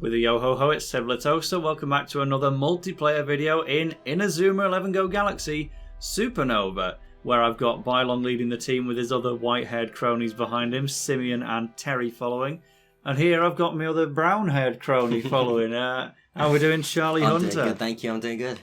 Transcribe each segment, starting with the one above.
With a yo-ho-ho, it's TaleOfTheToaster. Welcome back to another multiplayer video in Inazuma 11 Go Galaxy Supernova, where I've got Bylon leading the team with his other white-haired cronies behind him, Simeon and Terry following. And here I've got my other brown-haired crony following. How are we doing, CharlieHuntxr? I'm doing good, thank you. I'm doing good.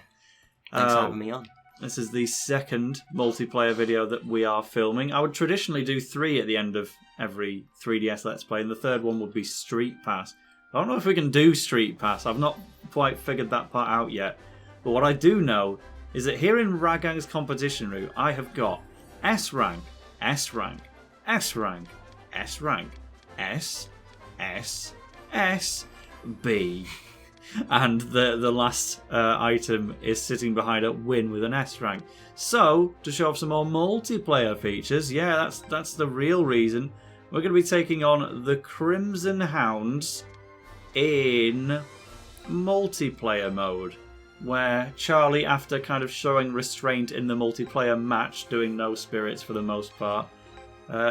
Thanks for having me on. This is the second multiplayer video that we are filming. I would traditionally do 3 at the end of every 3DS Let's Play, and the third one would be Street Pass. I don't know if we can do Street Pass. I've not quite figured that part out yet. But what I do know is that here in Ragang's competition route, I have got S rank, S rank, S rank, S rank, S, S, S, B. And the last item is sitting behind a win with an S rank. So, to show off some more multiplayer features, yeah, that's the real reason. We're going to be taking on the Crimson Hounds in multiplayer mode, where Charlie, after kind of showing restraint in the multiplayer match, doing no spirits for the most part,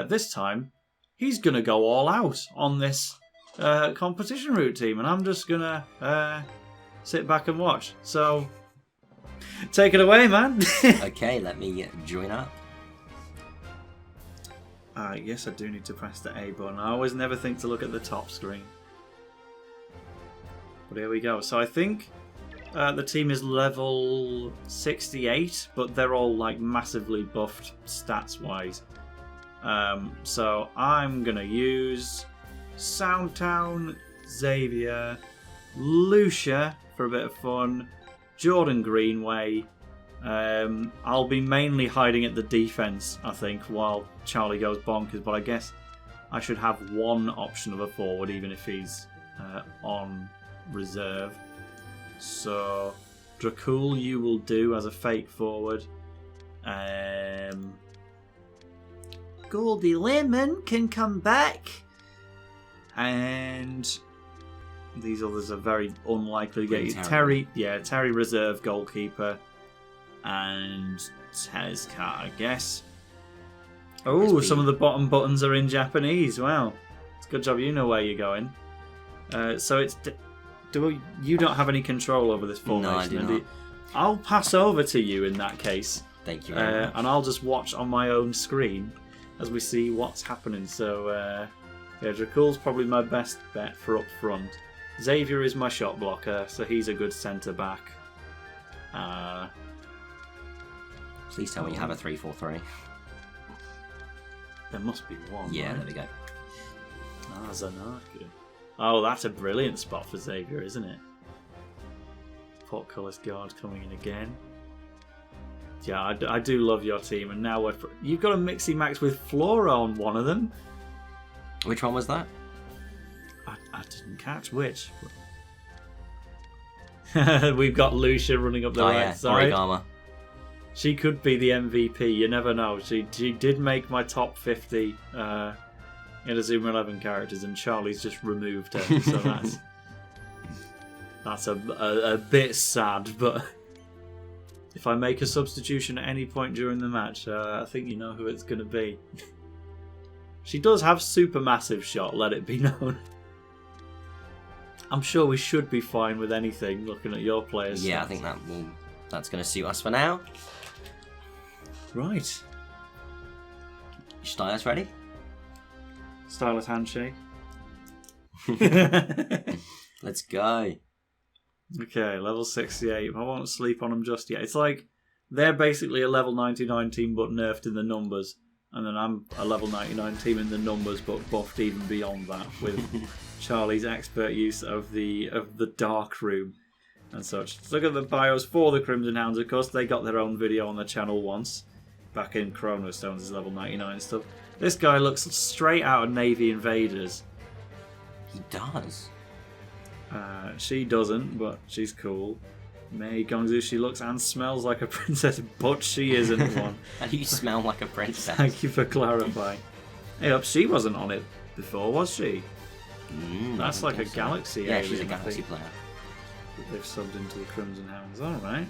this time he's going to go all out on this competition route team, and I'm just gonna sit back and watch. So take it away, man. Okay, let me join up. Yes, I do need to press the A button. I always never think to look at the top screen, but here we go. So I think the team is level 68, but they're all like massively buffed stats wise. So I'm gonna use Soundtown, Xavier, Lucia for a bit of fun, Jordan Greenway. I'll be mainly hiding at the defense, I think, while Charlie goes bonkers, but I guess I should have one option of a forward, even if he's on reserve. So Dracul you will do as a fake forward. Goldie Lemon can come back. And these others are very unlikely to get you. Terry reserve goalkeeper, and Tezcat, I guess. Oh, some of the bottom buttons are in Japanese. Wow, it's a good job you know where you're going. So it's you don't have any control over this formation. No, I do not. I'll pass over to you in that case. Thank you very much. And I'll just watch on my own screen as we see what's happening. So. Yeah, Dracul's probably my best bet for up front. Xavier is my shot blocker, so he's a good centre back. Please tell me you have a 3-4-3. There must be one. Yeah, right? there we go. Zanaku. Oh, that's a brilliant spot for Xavier, isn't it? Portcullis guard coming in again. Yeah, I do love your team, and now you've got a mixy max with Flora on one of them. Which one was that? I didn't catch which. We've got Lucia running up the right side. Origama. She could be the MVP. You never know. She did make my top 50 Inazuma 11 characters, and Charlie's just removed her. So that's a bit sad. But if I make a substitution at any point during the match, I think you know who it's going to be. She does have super massive shot, let it be known. I'm sure we should be fine with anything looking at your players. Yeah, I think that's going to suit us for now. Right. Stylus ready? Stylus handshake. Let's go. Okay, level 68. I won't sleep on them just yet. It's like they're basically a level 99 team but nerfed in the numbers. And then I'm a level 99 team in the numbers, but buffed even beyond that with Charlie's expert use of the dark room and such. Let's look at the bios for the Crimson Hounds. Of course, they got their own video on the channel once, back in Chrono Stones' level 99 stuff. This guy looks straight out of Navy Invaders. He does. She doesn't, but she's cool. Mei Gongzu, she looks and smells like a princess, but she isn't one. How do you smell like a princess? Thank you for clarifying. Hey, she wasn't on it before, was she? That's like a Galaxy alien. Yeah, she's a Galaxy player. They've subbed into the Crimson Hounds. Alright.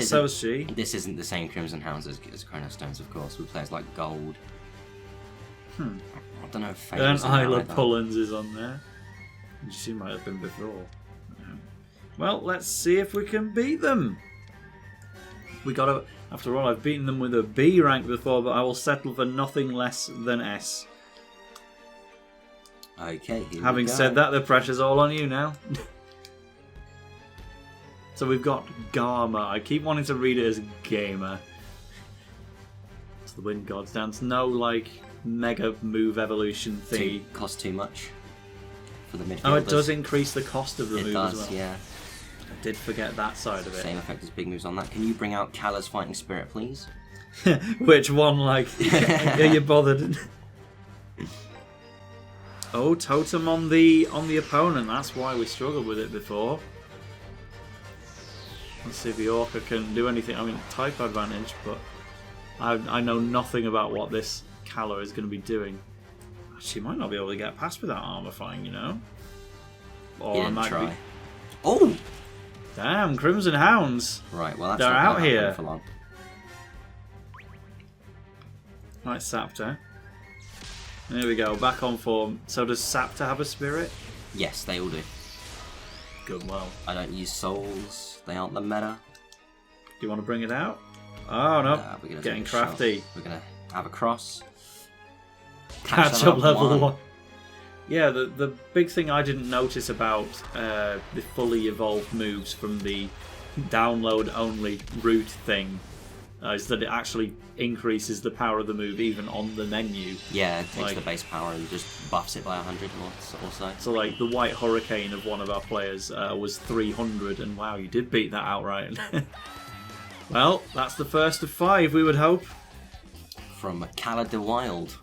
So is she. This isn't the same Crimson Hounds as Chrono Stones, of course, with players like Gold. I don't know if Isla Pullens is on there. She might have been before. Well, let's see if we can beat them. We gotta. After all, I've beaten them with a B rank before, but I will settle for nothing less than S. Okay. Having said that, the pressure's all on you now. So we've got Garma. I keep wanting to read it as Gamer. It's the Wind God's Dance. No, like, mega move evolution thingy. Costs too much for the midfielders. Oh, it does increase the cost of the move does, as well. yeah. I did forget that side of it. Same effect as big moves on that. Can you bring out Kala's Fighting Spirit, please? Which one, like, are you bothered? Oh, Totem on the opponent. That's why we struggled with it before. Let's see if the Orca can do anything. I mean, type advantage, but I know nothing about what this Kala is going to be doing. She might not be able to get past without armor fighting, you know? Or He I didn't might try. be. Oh! Damn, Crimson Hounds. Right, well that's They're not out gonna happen here. for long. Right, Sapta. There we go, back on form. So does Sapta have a spirit? Yes, they all do. Good, well. I don't use souls. They aren't the meta. Do you want to bring it out? Oh no, We're gonna getting take a shot. crafty. We're gonna have a cross. Catch up level 1. Yeah, the big thing I didn't notice about the fully evolved moves from the download only route thing is that it actually increases the power of the move even on the menu. Yeah, it takes Like- the base power and just buffs it by 100 or so. So like the White Hurricane of one of our players was 300, and wow, you did beat that outright. Well, that's the first of 5, we would hope. From Kala the Wild.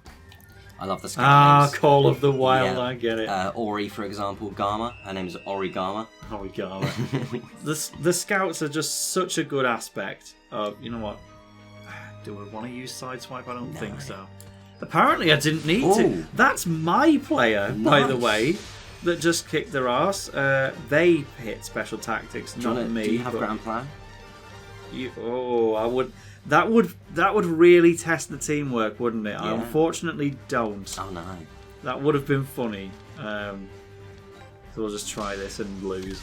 I love the scout names. Call of the Wild, Yeah. I get it. Ori, for example, Garma. Her name is Origama. Oh my god. The scouts are just such a good aspect of, you know what? Do I want to use Sideswipe? I don't think so. Apparently I didn't need to. Ooh. That's my player, by the Nice. way, that just kicked their ass. They hit special tactics, not me. Do you have but Grand Plan? I would. That would really test the teamwork, wouldn't it? I Yeah. unfortunately don't. Oh no. That would have been funny. So we'll just try this and lose.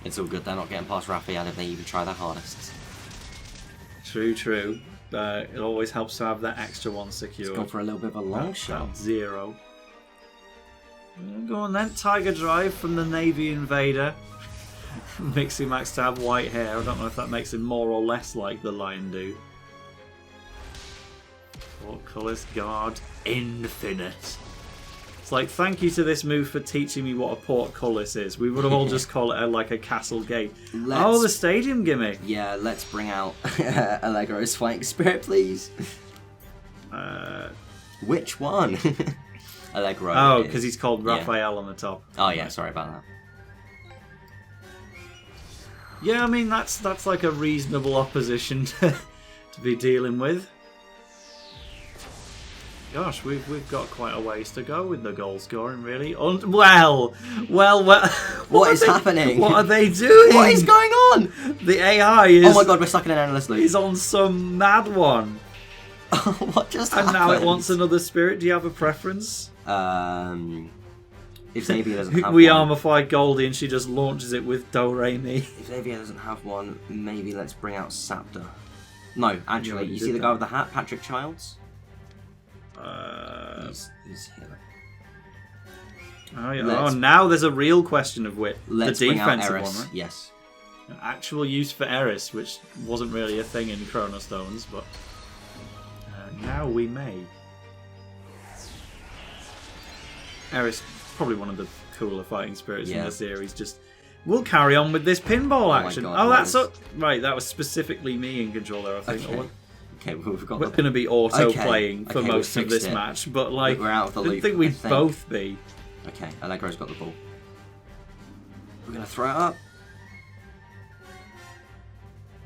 It's all good, they're not getting past Raphael if they even try their hardest. True. It always helps to have that extra one secure. Let's go for a little bit of a long shot. 0. Go on then, Tiger Drive from the Navy Invader. Mixie Max to have white hair. I don't know if that makes him more or less like the Lion do. Portcullis Guard Infinite. It's like, thank you to this move for teaching me what a portcullis is. We would have all just called it like a castle gate. Oh, the stadium gimmick. Yeah, let's bring out Allegro's Fighting Spirit, please. Which one? Allegro. Oh, because he's called Raphael on the top. Oh yeah, sorry about that. Yeah, I mean that's like a reasonable opposition to be dealing with. Gosh, we've got quite a ways to go with the goal scoring, really. Well. What is happening? What are they doing? What is going on? The AI is. Oh my god, we're stuck in an endless loop. Is on some mad one. What just And happened? now it wants another spirit. Do you have a preference? If Xavier doesn't have We one, armify Goldie and she just launches it with Do Re Mi. if Xavier doesn't have one, maybe let's bring out Sapta. No, actually, already you did see the that. guy with the hat, Patrick Childs? He's here. Now there's a real question of wit. Let's the bring out defensive Eris. one, right? Yes. Actual use for Eris, which wasn't really a thing in Chronostones, but now we may. Eris, probably one of the cooler fighting spirits in Yeah. the series. Just we'll carry on with this pinball my action. God, That's what right. That was specifically me in control there, I think. Okay. Okay, well, we've got We're the... going to be auto Okay, playing for okay, we most of this fixed it. match, but like We're out of the I didn't loop, think I we'd think. both be. Okay, Allegro's got the ball. We're going to throw it up.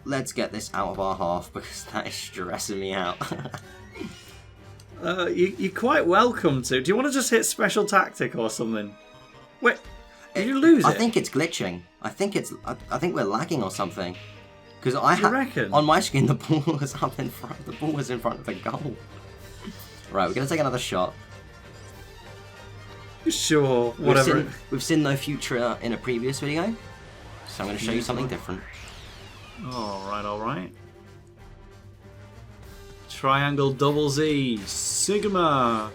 Let's get this out of our half because that is stressing me out. You're quite welcome to. Do you want to just hit special tactic or something? Wait, did you lose it? I think it's glitching. I think we're lagging or something. Because You reckon? on my screen the ball was up in front. The ball was in front of the goal. Right, we're gonna take another shot. Sure, whatever. We've seen no future in a previous video, so I'm going to show you something different. Alright. Triangle double Z, Sigma.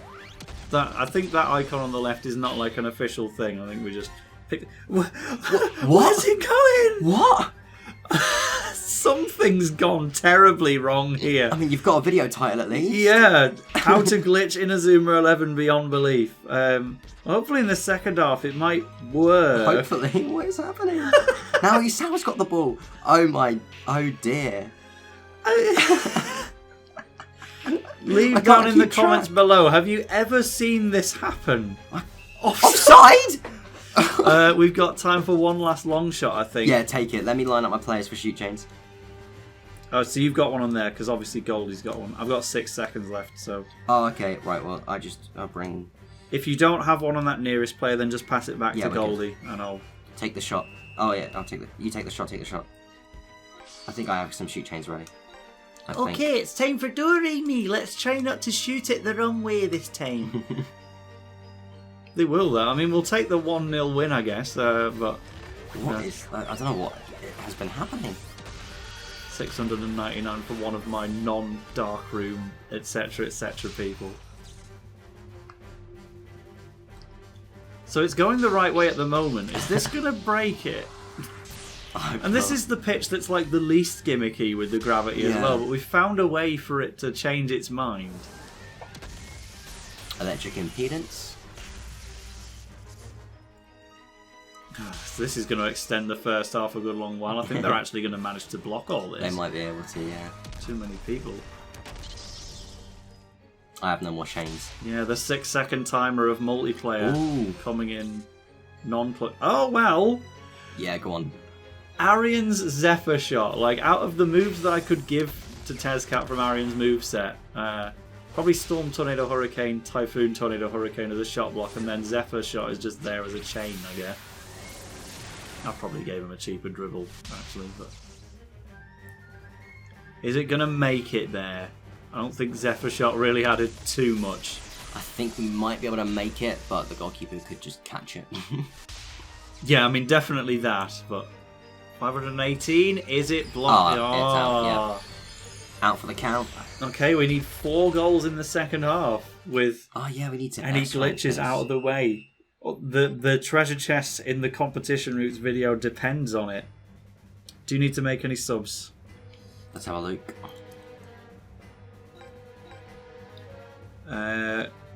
I think that icon on the left is not like an official thing. I think we just picked... Where's it going? What? Something's gone terribly wrong here. I mean, you've got a video title at least. Yeah, how to glitch Inazuma 11 beyond belief. Hopefully in the second half it might work. Hopefully. What is happening? Now Isawa's got the ball. Oh dear. Leave down in the comments below. Have you ever seen this happen? Offside? We've got time for one last long shot, I think. Yeah, take it. Let me line up my players for shoot chains. Oh, so you've got one on there, because obviously Goldie's got one. I've got 6 seconds left, so... Oh, okay. Right, well, I'll bring... If you don't have one on that nearest player, then just pass it back to Goldie, and I'll... Take the shot. Oh, yeah, I'll take the... You take the shot, I think I have some shoot chains ready. Okay, it's time for Doremi. Let's try not to shoot it the wrong way this time. They will, though. I mean, we'll take the 1-0 win, I guess, but... What is... I don't know what has been happening. 699 for one of my non-dark room, etc., people. So it's going the right way at the moment. Is this going to break it? And this is the pitch that's like the least gimmicky with the gravity as well, but we've found a way for it to change its mind. Electric impedance. So this is going to extend the first half a good long while. I think they're actually going to manage to block all this. They might be able to, yeah. Too many people. I have no more chains. Yeah, the 6-second timer of multiplayer coming in non-play. Oh, well. Yeah, go on. Arian's Zephyr Shot. Like, out of the moves that I could give to Tezcat from Arian's moveset, probably Storm, Tornado, Hurricane, Typhoon, Tornado, Hurricane as a shot block, and then Zephyr Shot is just there as a chain, I guess. I probably gave him a cheaper dribble, actually, but... Is it going to make it there? I don't think Zephyr Shot really added too much. I think we might be able to make it, but the goalkeeper could just catch it. Yeah, I mean, definitely that, but... 518, is it blocked? It's out, yeah. Out for the count. Okay, we need 4 goals in the second half with we need to any glitches out of the way. The treasure chest in the competition routes video depends on it. Do you need to make any subs? Let's have a look.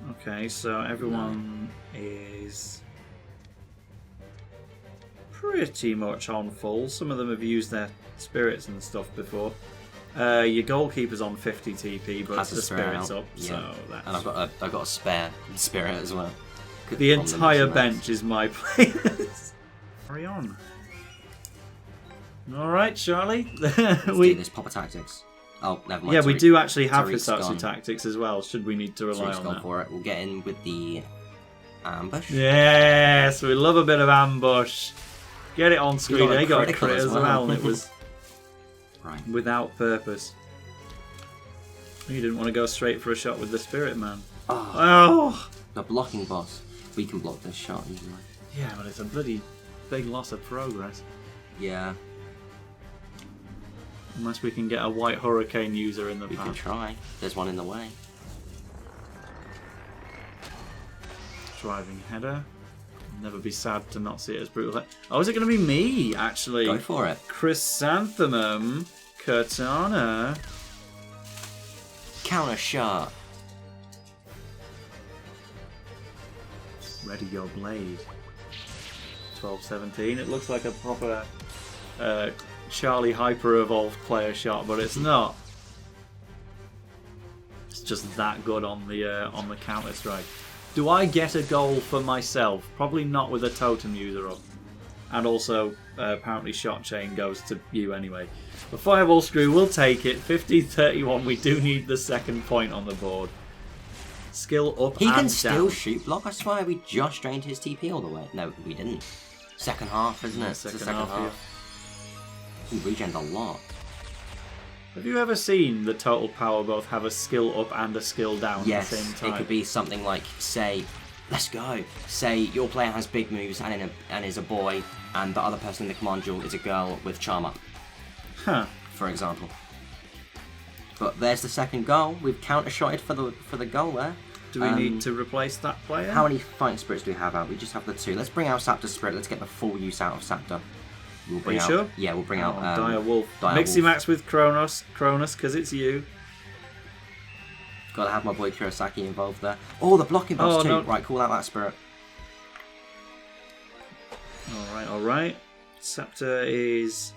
Okay, so everyone is pretty much on full. Some of them have used their spirits and stuff before. Your goalkeeper's on 50 TP, but the spirit's up, so that's... And I've got a spare spirit as well. The entire bench is my players. Carry on. Alright, Charlie. Let's do this. Proper tactics. Oh, never mind. Yeah, we do actually have Hisatsu tactics as well, should we need to rely on that. For it. We'll get in with the ambush. Yes, we love a bit of ambush. Get it on screen. They got a crit as well, and it was without purpose. You didn't want to go straight for a shot with the Spirit Man. Oh! The blocking boss. We can block this shot easily. Yeah, but it's a bloody big loss of progress. Yeah. Unless we can get a white hurricane user in the path. We can try. There's one in the way. Driving header. Never be sad to not see it as brutal. Oh, is it going to be me, actually? Go for it. Chrysanthemum, Katana. Counter shot. Ready your blade. 12-17. It looks like a proper Charlie hyper evolved player shot, but it's not. It's just that good on the counter strike. Do I get a goal for myself? Probably not with a totem user up. And also, apparently shot chain goes to you anyway. The fireball screw will take it. 50-31. We do need the second point on the board. Skill up He and can still down. shoot block. I swear we just drained his TP all the way. No, we didn't. Second half, isn't it? It's the second half. He regened a lot. Have you ever seen the total power both have a skill up and a skill down at the same time? It could be something like, say, Let's go. Say your player has big moves and is a boy, and the other person in the command duel is a girl with charm up. Huh. For example. But there's the second goal. We've counter-shotted for the goal there. Do we need to replace that player? How many fighting spirits do we have out? We just have the 2. Let's bring out Saptor's spirit. Let's get the full use out of Saptor. We'll bring out, sure? Yeah, we'll bring out Dire Wolf. Dire Mixie Wolf. Max with Cronus, because it's you. Gotta have my boy Kurosaki involved there. Oh, the blocking boss too. No. Right, call out that spirit. Alright. Saptor is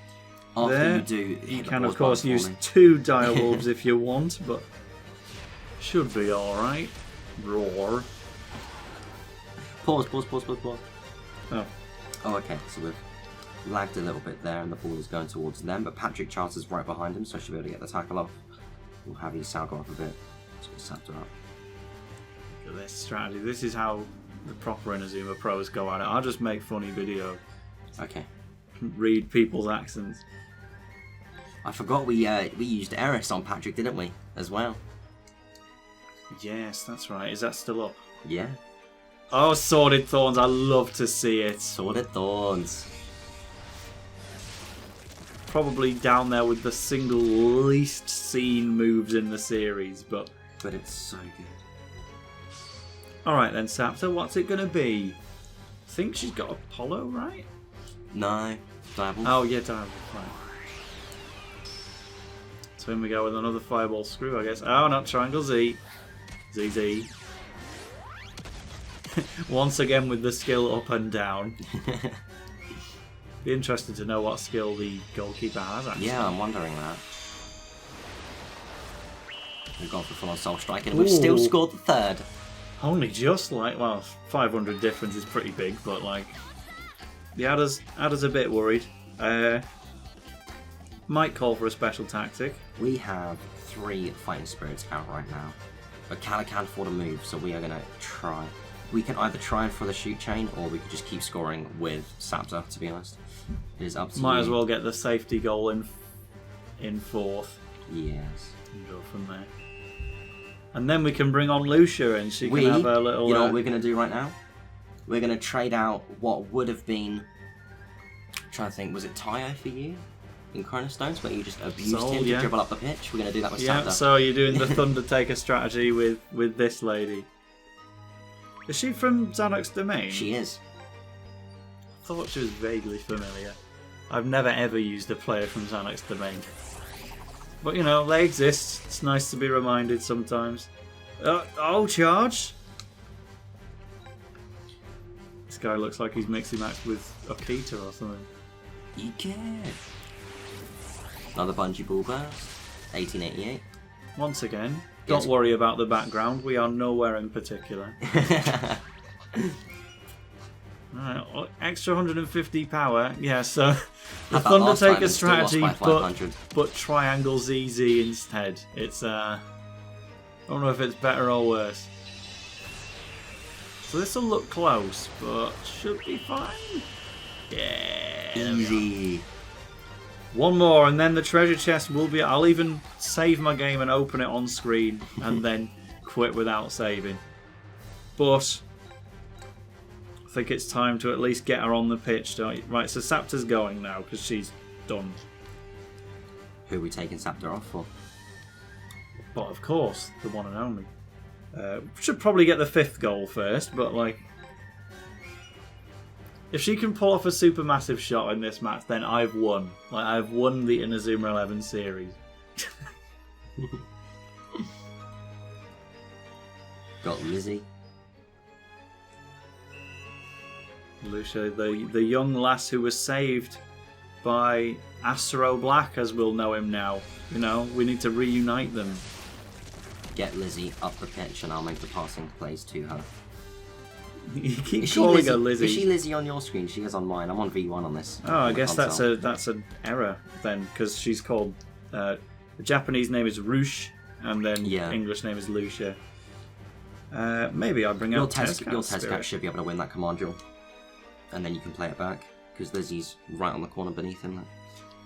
After there. you do, you can of course use 2 Dire Wolves if you want, but should be alright. Roar. Pause. Oh, okay, so we've lagged a little bit there and the ball is going towards them, but Patrick Charter's right behind him, so I should be able to get the tackle off. We'll have his Sal go off a bit. Let's get Saptor up. Look at this strategy. This is how the proper Inazuma pros go at it. I'll just make funny videos. Okay. Read people's accents. I forgot we used Eris on Patrick, didn't we? As well. Yes, that's right. Is that still up? Yeah. Oh, Sordid Thorns. I love to see it. Sordid Thorns. Probably down there with the single least seen moves in the series, but it's so good. Alright then, Saptor, what's it going to be? I think she's got Apollo, right? No. Dabble. Oh, yeah, Dabble, right. So in we go with another Fireball Screw, I guess. Oh, not Triangle Z. ZZ. Once again with the skill up and down. Be interested to know what skill the goalkeeper has, actually. Yeah, I'm wondering that. We've gone for full-on Soul Strike and we've still scored the 3rd. Only just, well, 500 difference is pretty big, but, the Adder's a bit worried. Might call for a special tactic. We have 3 Fighting Spirits out right now. But Cala can't afford a move, so we are going to try. We can either try and for the shoot chain, or we could just keep scoring with Saptor, to be honest. It is up to Might you. as well get the safety goal in 4th. Yes. And go from there. And then we can bring on Lucia and she can have her little... You know what we're going to do right now? We're going to trade out what would have been... I'm trying to think, was it Tayo for you? In Chronostones, where you just abused him to dribble up the pitch? We're going to do that with Saptor. Yeah, so you're doing the Thunder Taker strategy with this lady. Is she from Xanax Domain? She is. I thought she was vaguely familiar. I've never ever used a player from Xanax Domain. But you know, they exist. It's nice to be reminded sometimes. Oh, charge! This guy looks like he's mixing match with Okita or something. Ike! Another Bungee Ball Burst. 1888. Once again, don't worry about the background. We are nowhere in particular. Alright, extra 150 power. Yeah, so the Thunder Taker strategy, but Triangle ZZ instead. It's I don't know if it's better or worse. So this will look close, but should be fine. Yeah. Easy. One more, and then the treasure chest will be... I'll even save my game and open it on screen, and then quit without saving. But I think it's time to at least get her on the pitch, don't you? Right, so Saptor's going now, because she's done. Who are we taking Saptor off for? But of course, the one and only. Should probably get the 5th goal first, but if she can pull off a super massive shot in this match, then I've won. I've won the Inazuma 11 series. Got Lizzie. Lucia, the young lass who was saved by Astro Black, as we'll know him now. You know, we need to reunite them. Get Lizzie up the pitch and I'll make the passing plays to her. You keep calling her Lizzie. Is she Lizzie on your screen? She is on mine. I'm on V1 on this. Oh, I guess that's an error then, because she's called... the Japanese name is Rush, and then English name is Lucia. Maybe I'll bring out Tezcat. Your Tezcat should be able to win that command duel. And then you can play it back, because Lizzie's right on the corner beneath him.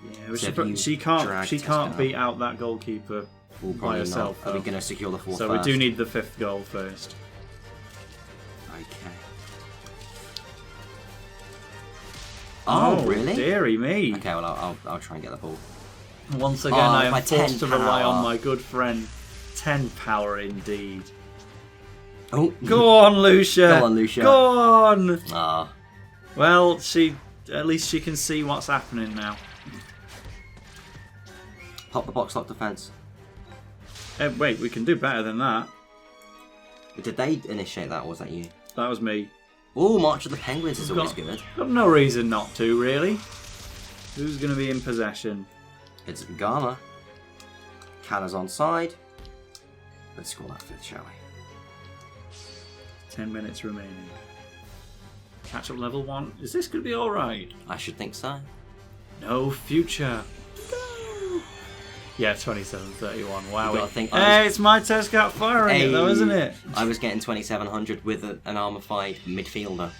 Yeah, so she can't beat out that goalkeeper by herself. Are we going to secure the 4th So first? we do need the 5th goal first. Okay. Oh, really? Dearie me. Okay, well, I'll try and get the ball. Once again, I am forced to rely power. on my good friend. 10 power indeed. Oh, Go on, Lucia. Go on, Lucia. Go on. Ah. Well, at least she can see what's happening now. Pop the box lock defense. Wait, we can do better than that. Did they initiate that, or was that you? That was me. Oh, March of the Penguins is always good. Got no reason not to, really. Who's going to be in possession? It's Gala. Canna's on side. Let's score that fifth, shall we? 10 minutes remaining. Catch up level 1. Is this going to be alright? I should think so. No future. Yeah, 27-31. Wow. Hey, it's my test cat firing it though, isn't it? I was getting 2700 with an armorified midfielder.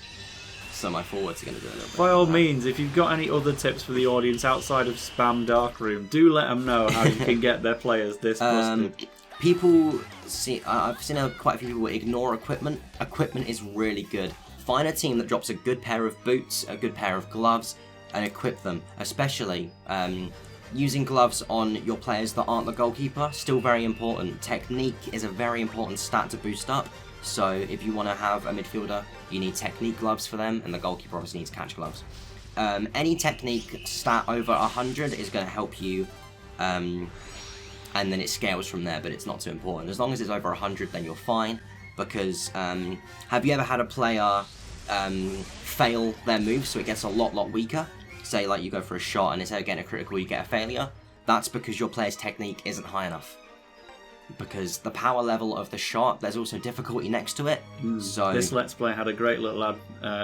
So my forwards are going to do a little bit. By all means, if you've got any other tips for the audience outside of spam Darkroom, do let them know how you can get their players this busted. People see, I've seen quite a few people ignore equipment. Equipment is really good. Find a team that drops a good pair of boots, a good pair of gloves, and equip them. Especially using gloves on your players that aren't the goalkeeper, still very important. Technique is a very important stat to boost up. So if you want to have a midfielder, you need technique gloves for them, and the goalkeeper obviously needs catch gloves. Any technique stat over 100 is going to help you, and then it scales from there, but it's not too important. As long as it's over 100, then you're fine, because have you ever had a player fail their move so it gets a lot weaker? Say like you go for a shot and instead of getting a critical you get a failure. That's because your player's technique isn't high enough. Because the power level of the shot, there's also difficulty next to it. So this Let's Play had a great little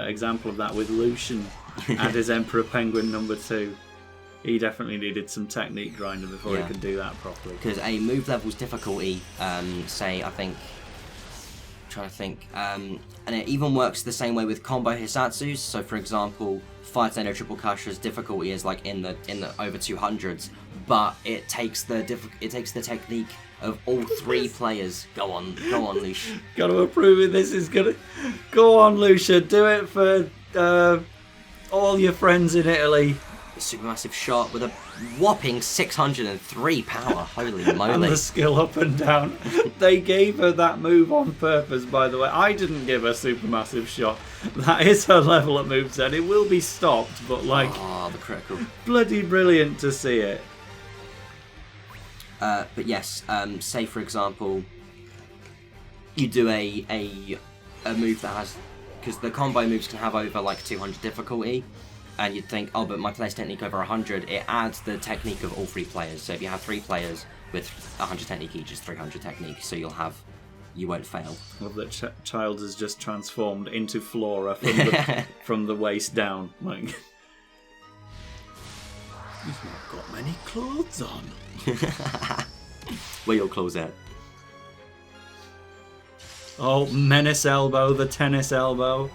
example of that with Lucian and his Emperor Penguin number 2. He definitely needed some technique grinding before he could do that properly. Because a move level's difficulty, say I think, and it even works the same way with combo Hisatsus. So for example, Fire Tornado Triple Cush's difficulty is like in the over 200s, but it takes the technique of all 3 players. Go on, Lucia. Got to approve it. This is gonna go on, Lucia. Do it for all your friends in Italy. A supermassive shot with a whopping 603 power. Holy moly! And the skill up and down. They gave her that move on purpose, by the way. I didn't give her supermassive shot. That is her level at moveset. It will be stopped, but like, the critical. Bloody brilliant to see it. But yes, say for example, you do a move that has, because the combo moves can have over like 200 difficulty. And you'd think, oh, but my player's technique over 100, it adds the technique of all 3 players. So if you have 3 players with 100 technique each, it's 300 technique, so you won't fail. Love that Child has just transformed into Flora from the waist down. Like, you've not got many clothes on. Where your clothes at? Oh, Menace Elbow, the tennis elbow.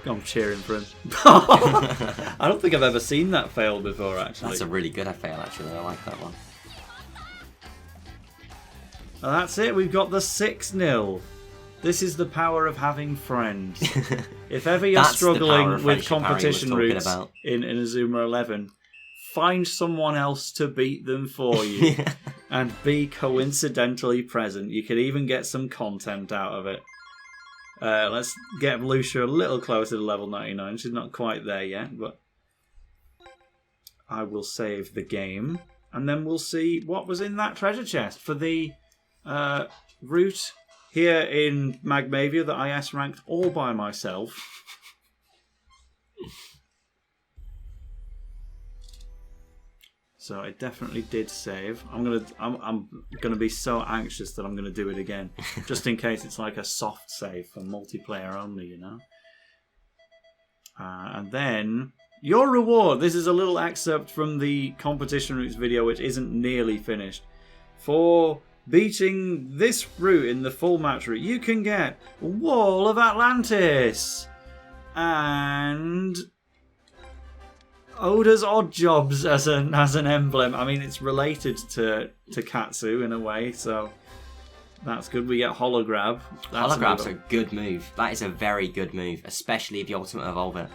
I'm cheering for him. I don't think I've ever seen that fail before, actually. That's a really good fail, actually. I like that one. And that's it. We've got the 6-0. This is the power of having friends. If ever you're struggling with competition routes in Inazuma 11, find someone else to beat them for you. And be coincidentally present. You could even get some content out of it. Let's get Lucia a little closer to level 99. She's not quite there yet, but I will save the game. And then we'll see what was in that treasure chest for the route here in Magmavia that I S-ranked all by myself. So I definitely did save. I'm gonna be so anxious that I'm gonna do it again, just in case it's like a soft save for multiplayer only, you know. And then your reward. This is a little excerpt from the competition routes video, which isn't nearly finished. For beating this route in the full match route, you can get Wall of Atlantis and Oda's Odd Jobs as an emblem. I mean, it's related to Katsu in a way, so That's good. We get Holograb. That's Holograb's a good move. That is a very good move, especially if you Ultimate Evolve it.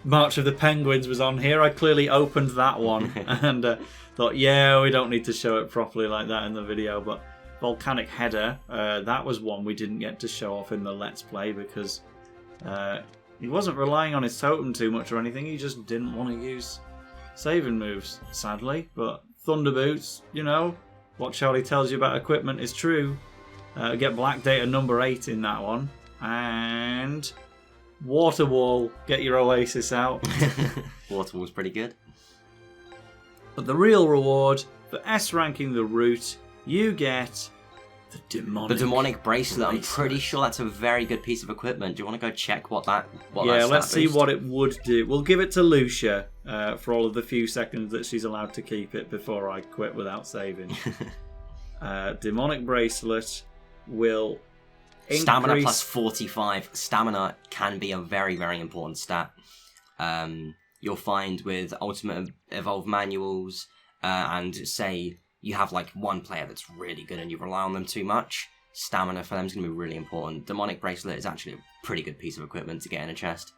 March of the Penguins was on here. I clearly opened that one and thought, yeah, we don't need to show it properly like that in the video. But Volcanic Header, that was one we didn't get to show off in the Let's Play because he wasn't relying on his totem too much or anything. He just didn't want to use saving moves, sadly. But Thunder Boots, you know, what Charlie tells you about equipment is true. Get Black Data number 8 in that one. And Water Wall, get your Oasis out. Water Wall's pretty good. But the real reward for S ranking the route, you get the demonic bracelet. I'm pretty sure that's a very good piece of equipment. Do you want to go check what that? Yeah, let's see what it would do. We'll give it to Lucia for all of the few seconds that she's allowed to keep it before I quit without saving. Demonic bracelet will increase... Stamina plus 45. Stamina can be a very, very important stat. You'll find with Ultimate Evolve manuals and say you have like one player that's really good and you rely on them too much, stamina for them is going to be really important. Demonic Bracelet is actually a pretty good piece of equipment to get in a chest.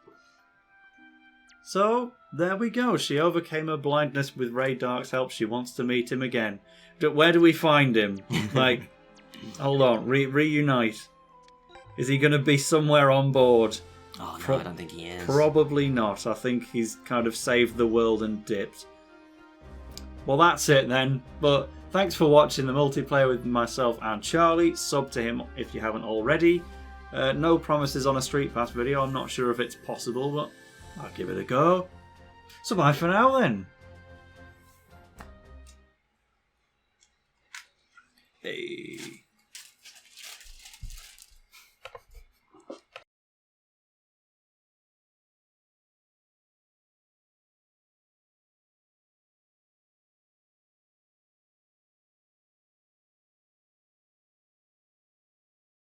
So, there we go. She overcame her blindness with Ray Dark's help. She wants to meet him again. Where do we find him? Like, hold on, reunite. Is he going to be somewhere on board? Oh no, I don't think he is. Probably not. I think he's kind of saved the world and dipped. Well, that's it then. But thanks for watching the multiplayer with myself and Charlie. Sub to him if you haven't already. No promises on a Street Pass video. I'm not sure if it's possible, but I'll give it a go. So bye for now then. Hey.